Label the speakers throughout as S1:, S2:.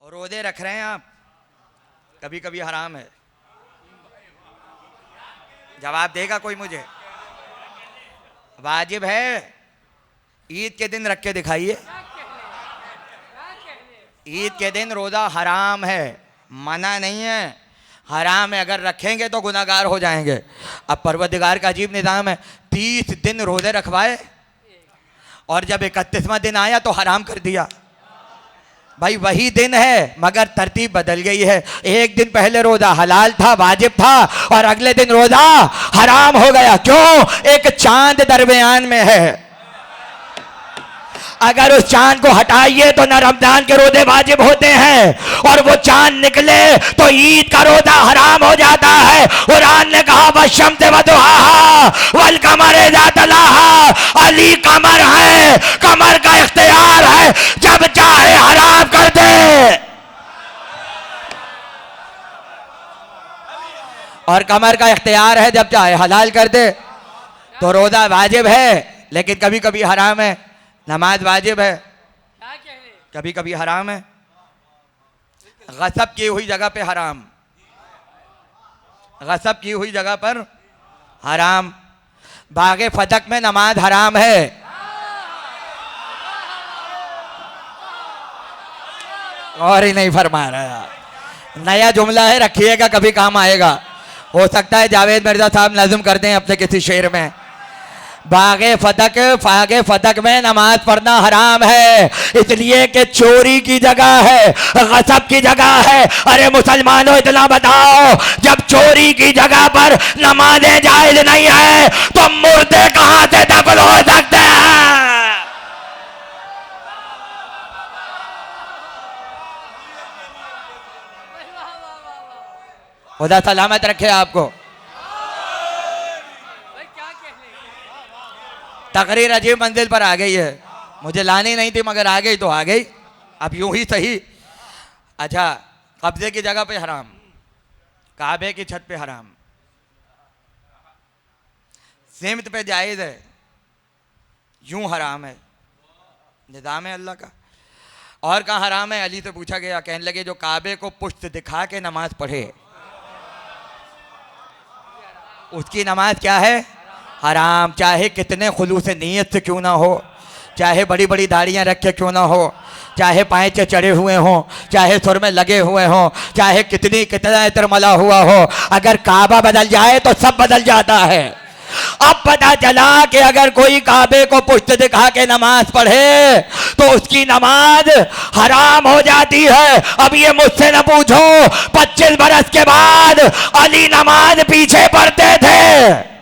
S1: और रोजे रख रहे हैं आप, कभी कभी हराम है। जवाब देगा कोई मुझे? वाजिब है, ईद के दिन रख के दिखाइए। ईद के दिन रोजा हराम है, मना नहीं है, हराम है। अगर रखेंगे तो गुनाहगार हो जाएंगे। अब परवरदिगार का अजीब निज़ाम है, 30 दिन रोजे रखवाए और जब 31वां दिन आया तो हराम कर दिया। भाई वही दिन है मगर तरतीब बदल गई है। एक दिन पहले रोजा हलाल था, वाजिब था, और अगले दिन रोजा हराम हो गया। क्यों? एक चांद दरमियान में है। अगर उस चांद को हटाइए तो न रमजान के रोजे वाजिब होते हैं और वो चांद निकले तो ईद का रोजा हराम हो जाता है। कुरान ने कहा वशम्स वदुहाहा वल कमर इज़ा तलाहा। अली कमर है, कमर का इख्तियार है, जब चाहे हराम कर दे। और कमर का इख्तियार है, जब चाहे हलाल कर दे। तो रोजा वाजिब है लेकिन कभी कभी हराम है। नमाज वाजिब है, कभी कभी हराम है। गसब की हुई जगह पे हराम, गसब की हुई जगह पर हराम। बागे फतक में नमाज हराम है। और ही नहीं फरमा रहा, नया जुमला है, रखिएगा, कभी काम आएगा। हो सकता है जावेद मिर्जा साहब नज़्म कर दें अपने किसी शेर में। फागे फतक में नमाज पढ़ना हराम है, इसलिए कि चोरी की जगह है, गसब की जगह है। अरे मुसलमानों इतना बताओ, जब चोरी की जगह पर नमाजें जायज नहीं है तो मुर्दे कहां से दफन हो सकते हैं? खुदा सलामत रखे आपको। तकरीर अजीब मंजिल पर आ गई है, मुझे लानी नहीं थी मगर आ गई तो आ गई। अब यूं ही सही। अच्छा, कब्जे की जगह पे हराम, काबे की छत पे हराम, सिमत पे जायज़ है, यूं हराम है। निज़ाम है अल्लाह का। और कहाँ हराम है? अली से पूछा गया, कहने लगे जो काबे को पुष्ट दिखा के नमाज पढ़े उसकी नमाज क्या है? हराम। चाहे कितने खुलूस नीयत से क्यों ना हो, चाहे बड़ी बड़ी दाढ़ियाँ रख के क्यों ना हो, चाहे पाँचे चढ़े हुए हों, चाहे सुर में लगे हुए हों, चाहे कितना इत्र मला हुआ हो, अगर काबा बदल जाए तो सब बदल जाता है। अब पता चला कि अगर कोई काबे को पुष्ट दिखा के नमाज पढ़े तो उसकी नमाज हराम हो जाती है। अब ये मुझसे न पूछो, 25 बरस के बाद अली नमाज पीछे पढ़ते थे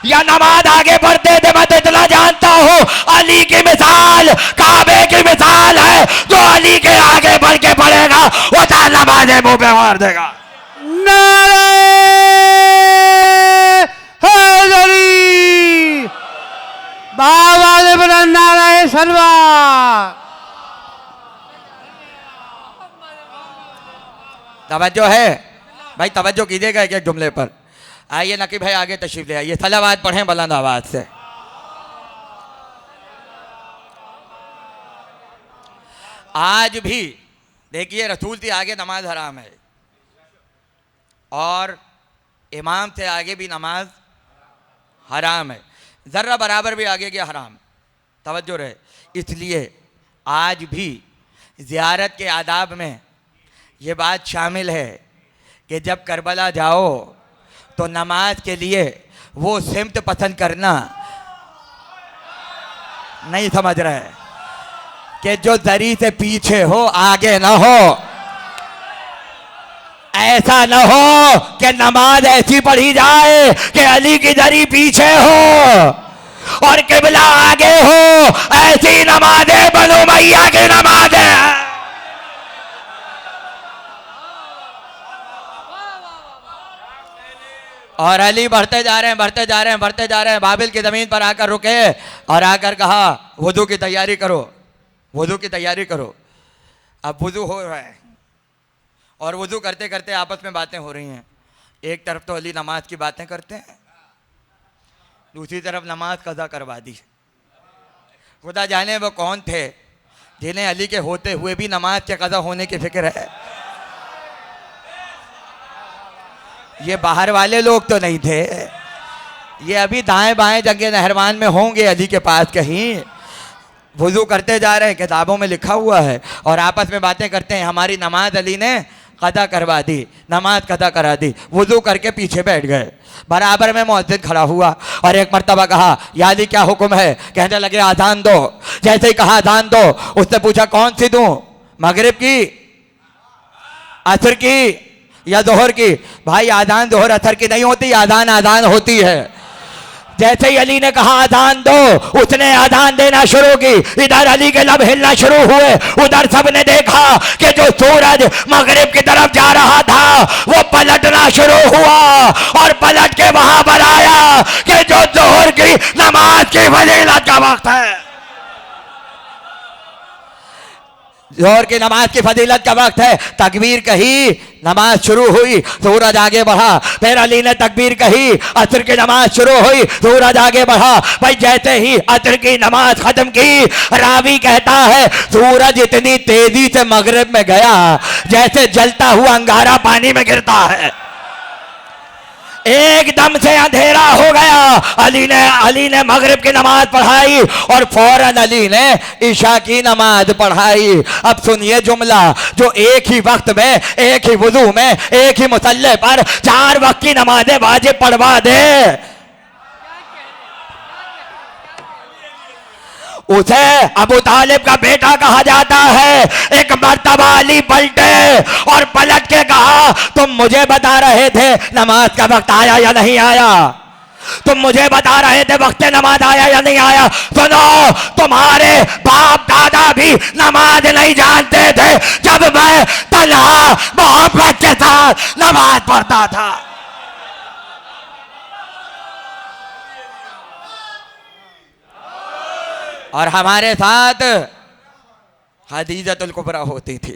S1: या नमाज आगे बढ़ते थे? मैं तो इतना जानता हूं, अली की मिसाल काबे की मिसाल है। जो अली के आगे बढ़ के पड़ेगा वो तो नमाज मुंह पे मार देगा।
S2: नारे हैदरी, बाबा ने बना नारे सलवा।
S1: तवज्जो है भाई, तवज्जो कीजिएगा एक एक जुमले पर। आइए नकी भाई आगे तशरीफ ले आइए, सलावात पढ़ें बुलंद आवाज से। आज भी देखिए, रसूल से आगे नमाज हराम है और इमाम से आगे भी नमाज हराम है, जर्रा बराबर भी आगे के हराम। तवज्जो रहे। इसलिए आज भी ज़ियारत के आदाब में ये बात शामिल है कि जब करबला जाओ तो नमाज के लिए वो सिमत पसंद करना। नहीं समझ रहे कि जो दरी से पीछे हो, आगे ना हो। ऐसा ना हो कि नमाज ऐसी पढ़ी जाए कि अली की दरी पीछे हो और किबला आगे हो। ऐसी नमाजें बनु मैया की नमाजें। और अली बढ़ते जा रहे हैं, बढ़ते जा रहे हैं, बढ़ते जा रहे हैं। बाबिल की ज़मीन पर आकर रुके और आकर कहा वुज़ू की तैयारी करो, वुज़ू की तैयारी करो। अब वुज़ू हो रहा है और वुज़ू करते करते आपस में बातें हो रही हैं। एक तरफ तो अली नमाज की बातें करते हैं, दूसरी तरफ नमाज कज़ा करवा दी। खुदा जाने वो कौन थे जिन्हें अली के होते हुए भी नमाज के कज़ा होने की फिक्र है। ये बाहर वाले लोग तो नहीं थे, ये अभी दाएं बाएं जंगे नहरवान में होंगे अली के पास कहीं, वुज़ू करते जा रहे हैं, किताबों में लिखा हुआ है, और आपस में बातें करते हैं हमारी नमाज अली ने कदा करवा दी, नमाज कदा करा दी। वुज़ू करके पीछे बैठ गए। बराबर में मुअज्जिन खड़ा हुआ और एक मर्तबा कहा, या अली क्या हुक्म है? कहने लगे आज़ान दो। जैसे ही कहा आज़ान दो, उसने पूछा कौन सी दूं, मगरिब की, असर की या जोहर की? भाई आज़ान जोहर असर की नहीं होती, आज़ान आज़ान होती है। जैसे ही अली ने कहा आज़ान दो, उसने आज़ान देना शुरू की। इधर अली के लब हिलना शुरू हुए, उधर सबने देखा कि जो सूरज मगरिब की तरफ जा रहा था वो पलटना शुरू हुआ, और पलट के वहां पर आया कि जो जोहर की नमाज की फजीलत का वक्त है, जोहर की नमाज की फजीलत का वक्त है। तकबीर कही, नमाज शुरू हुई, सूरज आगे बढ़ा। फिर अली ने तकबीर कही, असर की नमाज शुरू हुई, सूरज आगे बढ़ा। भाई जैसे ही असर की नमाज खत्म की, रावी कहता है सूरज इतनी तेजी से मगरिब में गया जैसे जलता हुआ अंगारा पानी में गिरता है, एकदम से अंधेरा हो गया। अली ने मगरिब की नमाज पढ़ाई और फौरन अली ने इशा की नमाज पढ़ाई। अब सुनिए जुमला, जो एक ही वक्त में, एक ही वुजू में, एक ही मुसल्ले पर 4 वक्त की नमाजें वाजिब पढ़वा दे, उसे अबू तालिब का बेटा कहा जाता है। एक मर्तबा अली पलटे और पलट के कहा, तुम मुझे बता रहे थे नमाज का वक्त आया या नहीं आया, तुम मुझे बता रहे थे वक्त नमाज आया या नहीं आया। सुनो, तुम्हारे बाप दादा भी नमाज नहीं जानते थे जब मैं तन्हा मोहब्बत के साथ नमाज पढ़ता था। और हमारे साथ खदीजतुल कुबरा होती थी।